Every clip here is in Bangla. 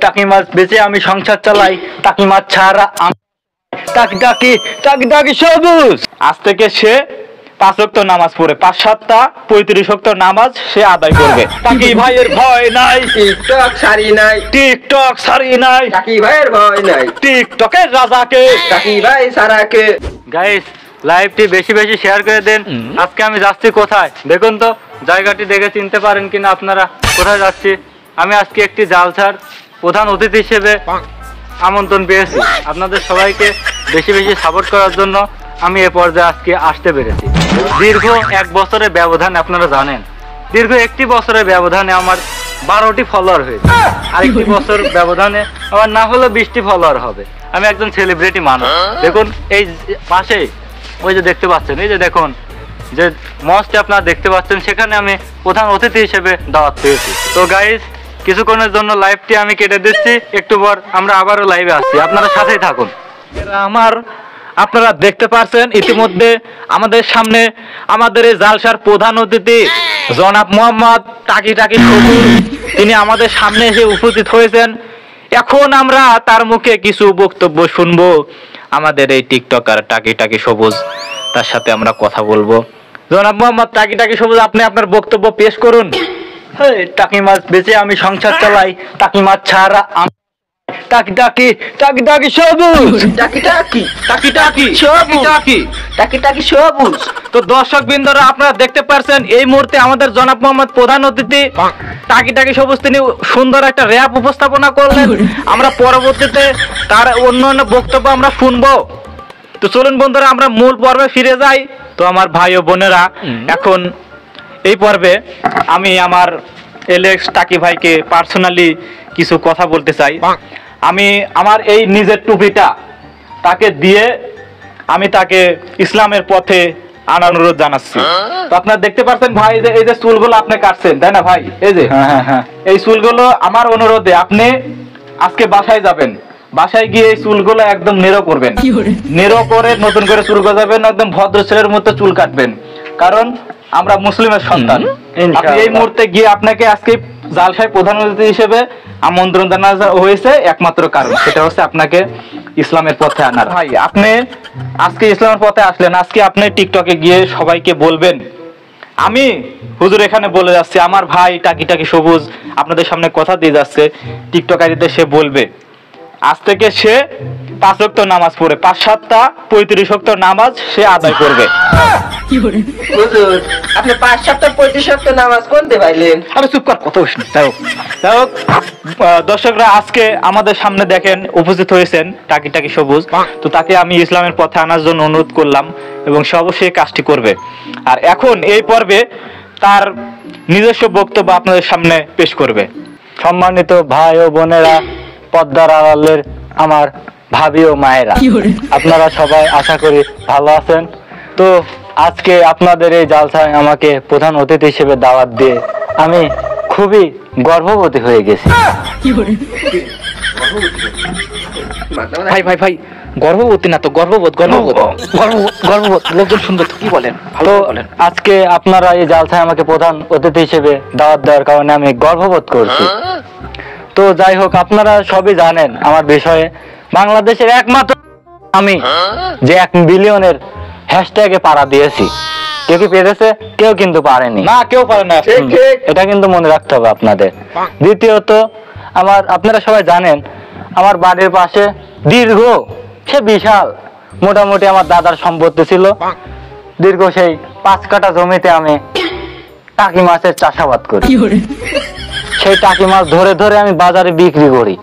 টাকি মাছ বেচে আমি সংসার চালাই, টাকি মাছ ছাড়া টাকি টাকি টাকি টাকি সবুজ। আজ থেকে সে 5 ওয়াক্ত নামাজ পড়ে 5-7টা 35 ওয়াক্ত নামাজ সে আদায় করবে। টাকি ভাইয়ের ভয় নাই, টিকটক সারি নাই, টিকটক সারি নাই, টাকি ভাইয়ের ভয় নাই, টিকটকের রাজাকে টাকি ভাই সারাকে। গাইস লাইভটি বেশি বেশি শেয়ার করে দেন। আজকে আমি যাচ্ছি কোথায় দেখুন তো, জায়গাটি দেখে চিনতে পারেন কিনা আপনারা কোথায় যাচ্ছি। আমি আজকে একটি জালসার প্রধান অতিথি হিসেবে আমন্ত্রণ পেয়েছি। আপনাদের সবাইকে বেশি বেশি সাপোর্ট করার জন্য আমি এ পর্যায়ে আজকে আসতে পেরেছি। দীর্ঘ 1 বছরের ব্যবধান, আপনারা জানেন দীর্ঘ 1 বছরের ব্যবধানে আমার 12টি ফলোয়ার হয়েছে। আরেকটি বছর ব্যবধানে আমার না হলেও 20টি ফলোয়ার হবে। আমি একজন সেলিব্রিটি মানুষ। দেখুন এই পাশেই ওই যে দেখতে পাচ্ছেন, এই যে দেখুন যে মঞ্চটি আপনারা দেখতে পাচ্ছেন, সেখানে আমি প্রধান অতিথি হিসেবে দাওয়াত পেয়েছি। তো গাইস কিছুক্ষণের জন্য লাইভটি আমি কেটে দিচ্ছি, একটু পর আমরা আবারও লাইভে আসছি, আপনারা সাথেই থাকুন। আপনারা দেখতে পাচ্ছেন ইতিমধ্যে আমাদের সামনে আমাদের এই জালসার প্রধান অতিথি জনাব মোহাম্মদ টাকি টাকি সবুজ, তিনি আমাদের সামনে এসে উপস্থিত হয়েছেন। এখন আমরা তার মুখে কিছু বক্তব্য শুনবো। আমাদের এই টিকটকার টাকি টাকি সবুজ, তার সাথে আমরা কথা বলবো। জনাব মোহাম্মদ টাকি টাকি সবুজ, আপনি আপনার বক্তব্য পেশ করুন। টাকি মাছ বেচে আমি সংসার চালাই, টাকি মাছ ছাড়া টাকি টাকি টাকি টাকি সবুজ, টাকি টাকি টাকি টাকি টাকি টাকি টাকি টাকি সবুজ। তো দর্শক বৃন্দরা আপনারা দেখতে পাচ্ছেন এই মুহূর্তে আমাদের জনাব মোহাম্মদ প্রধান অতিথি টাকি টাকি সবুজ তিনি সুন্দর একটা র‍্যাপ উপস্থাপনা করলেন। আমরা পরবর্তীতে তার অন্যান্য বক্তব্য আমরা শুনবো। তো চলুন বন্ধুরা আমরা মূল পর্বে ফিরে যাই। তো আমার ভাই ও বোনেরা, এখন এই পর্বে আমি আমার এলেক্স টাকি ভাইকে পার্সোনালি কিছু কথা বলতে চাই। আমি আমার এই নিজের টুপিটা তাকে দিয়ে আমি তাকে ইসলামের পথে আনার অনুরোধ জানাচ্ছি। তো আপনারা দেখতে পাচ্ছেন ভাই, এই যে চুলগুলো আপনি কাটছেন তাই না ভাই, এই যে এই চুলগুলো আমার অনুরোধে আপনি আজকে বাসায় যাবেন, বাসায় গিয়ে এই চুলগুলো একদম নেরো করবেন, নেরো করে নতুন করে চুল গজাবেন, একদম ভদ্র ছেলের মতো চুল কাটবেন, কারণ আমরা মুসলিমের সন্তান। আপনি এই মুহূর্তে গিয়ে আপনাকে আজকে জালসায় প্রধান অতিথি হিসেবে আমন্ত্রণ জানানো হয়েছে, একমাত্র কারণ সেটা হচ্ছে আপনাকে ইসলামের পথে আনার। ভাই আপনি আজকে ইসলামের পথে আসলেন, আজকে আপনি টিকটকে গিয়ে সবাইকে বলবেন, আমি হুজুর এখানে বলে যাচ্ছি, আমার ভাই টাকি টাকি সবুজ আপনাদের সামনে কথা দিয়ে যাচ্ছে, টিকটকারিতে সে বলবে আজ থেকে সে 5 ওয়াক্ত নামাজ পড়ে 5-7টা 35 ওয়াক্ত নামাজ সে আদায় করবে। হুজুর আপনি 5-7টা 35 ওয়াক্ত নামাজ পড়তে পাইলেন? আরে চুপ কর, কথা শুনি। যাই হোক দর্শকরা আজকে আমাদের সামনে দেখেন উপস্থিত হয়েছেন টাকি টাকি সবুজ। তো তাকে আমি ইসলামের পথে আনার জন্য অনুরোধ করলাম এবং সে অবশ্যই কাজটি করবে। আর এখন এই পর্বে তার নিজস্ব বক্তব্য আপনাদের সামনে পেশ করবে। সম্মানিত ভাই ও বোনেরা, পর্দার আড়ালের আমার ভাবি ও মায়েরা, আপনারা সবাই আশা করি ভালো আছেন। তো আজকে আপনাদের এই জালসায় আমাকে প্রধান অতিথি হিসেবে দাওয়াত দিয়ে আমি খুবই গর্ববতী হয়ে গেছি। ভাই ভাই ভাই গর্ভবতী না তো, গর্ববোধ গর্ববোধ গর্ববোধ লোকজন শুনবে তো কি বলেন, ভালো বলেন। আজকে আপনারা এই জালসায় আমাকে প্রধান অতিথি হিসেবে দাওয়াত দেওয়ার কারণে আমি গর্ববোধ করছি। তো যাই হোক, আপনারা সবই জানেন আমার বিষয়ে। বাংলাদেশের একমাত্র আমি যে 1 বিলিয়নের হ্যাশট্যাগে পাড়া দিয়েছি। কেউ কি পেরেছে? কেউ কিন্তু পারেনি, না কেউ পারে না, এটা কিন্তু মনে রাখতে হবে আপনাদের। দ্বিতীয়ত আপনারা সবাই জানেন আমার বাড়ির পাশে দীর্ঘ সে বিশাল মোটামুটি আমার দাদার সম্পত্তি ছিল। দীর্ঘ সেই 5 কাঠা জমিতে আমি টাকি মাছের চাষাবাদ করি। সেই টাকি মাছ ধরে ধরে আমি বাজারে বিক্রি করি,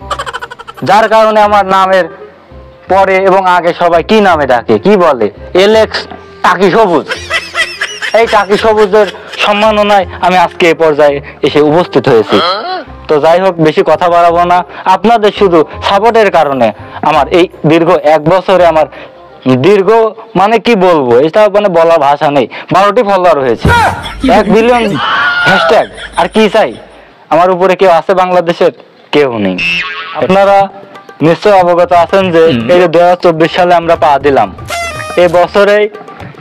যার কারণে আমার নামের পরে এবং আগে সবাই কি নামে ডাকে, কি বলে, এলেক্স টাকি সবুজ। এই টাকি সবুজের সম্মাননায় আমি আজকে এই পর্যায়ে এসে উপস্থিত হয়েছি। তো যাই হোক, বেশি কথা বাড়াবো না। আপনাদের শুধু সাপোর্টের কারণে আমার এই দীর্ঘ 1 বছরে আমার দীর্ঘ মানে কি বলবো, এটা মানে বলার ভাষা নেই, 12টি ফলোয়ার হয়েছে, 1 বিলিয়ন হ্যাশট্যাগ। আর কি চাই? আমার উপরে কেউ আছে বাংলাদেশের? কেউ নেই। আপনারা নিশ্চয় অবগত আছেন যে এই যে 2024 সালে আমরা পা দিলাম, এই বছরে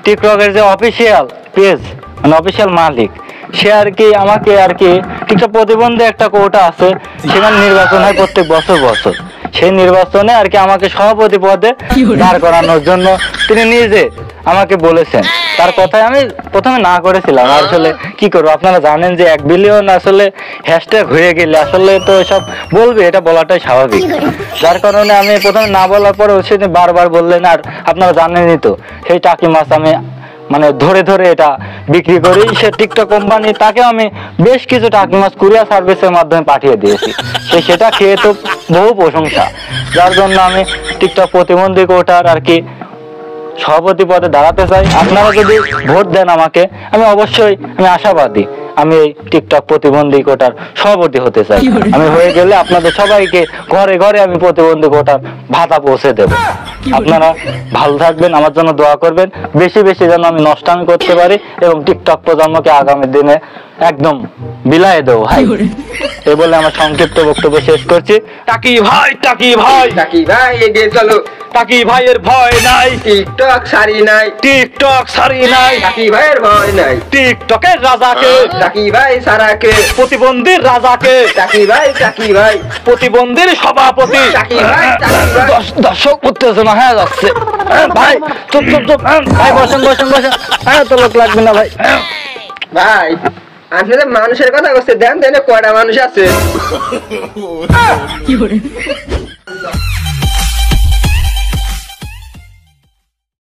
টিকটকের যে অফিসিয়াল পেজ মানে অফিসিয়াল মালিক সে আর কি আমাকে আর কি টিকটক প্রতিবন্ধী একটা কোটা আছে, সেখানে নির্বাচন হয় প্রত্যেক বছর বছর। সেই নির্বাচনে আর কি আমাকে সভাপতি পদে দাঁড় করানোর জন্য তিনি নিজে আমাকে বলেছেন। তার কথায় আমি প্রথমে না করেছিলাম। আসলে কি করবো, আপনারা জানেন যে 1 বিলিয়ন আসলে হ্যাশট্যাগ হয়ে গেলে আসলে তো এসব বলবে, এটা বলাটাই স্বাভাবিক। যার কারণে আমি প্রথমে না বলার পরে সেদিন বারবার বললেন। আর আপনারা জানেনই তো সেই টাকি মাছ আমি মানে ধরে ধরে এটা বিক্রি করি। সে টিকটক কোম্পানি, তাকে আমি বেশ কিছু টাকি মাছ কুরিয়ার সার্ভিসের মাধ্যমে পাঠিয়ে দিয়েছি। সেটা খেয়ে তো বহু প্রশংসা। যার জন্য আমি টিকটক প্রতিবন্ধী কোটার আর কি সভাপতি পদে দাঁড়াতে চাই। আপনারা যদি ভোট দেন আমাকে, আমি অবশ্যই আমি আশাবাদী আমি এই টিকটক প্রতিবন্ধী কোটার সভাপতি হতে চাই। আমি হয়ে গেলে আপনাদের সবাইকে ঘরে ঘরে আমি প্রতিবন্ধী কোটার ভাতা পৌঁছে দেব। আপনারা ভালো থাকবেন, আমার জন্য দোয়া করবেন, বেশি বেশি যেন আমি নষ্টামি করতে পারি এবং টিকটক প্রজন্মকে আগামী দিনে একদম বিলায়ে দেবো। ভাই এই বলে আমার সংক্ষিপ্ত বক্তব্য শেষ করছি। টাকি ভাই, টাকি ভাই, টাকি ভাই এগিয়ে চলো, টাকি ভাইয়ের ভয় নাই, টিকটক সারি নাই, টিকটক সারি নাই, টাকি ভাইয়ের ভয় নাই, টিকটকের রাজাকে, টাকি ভাই সারাকে, প্রতিবন্ধীর রাজাকে, টাকি ভাই, টাকি ভাই, প্রতিবন্ধীর সভাপতি। টাকি ভাই, টাকি ভাই। দর্শক উত্তেজনা হয়ে যাচ্ছে। ভাই চুপ চুপ চুপ, ভাই বসেন বসেন বসেন, তো লোক লাগবে না ভাই। ভাই আপনাদের মানুষের কথা বলছে, দেন দেন কয়টা মানুষ আছে।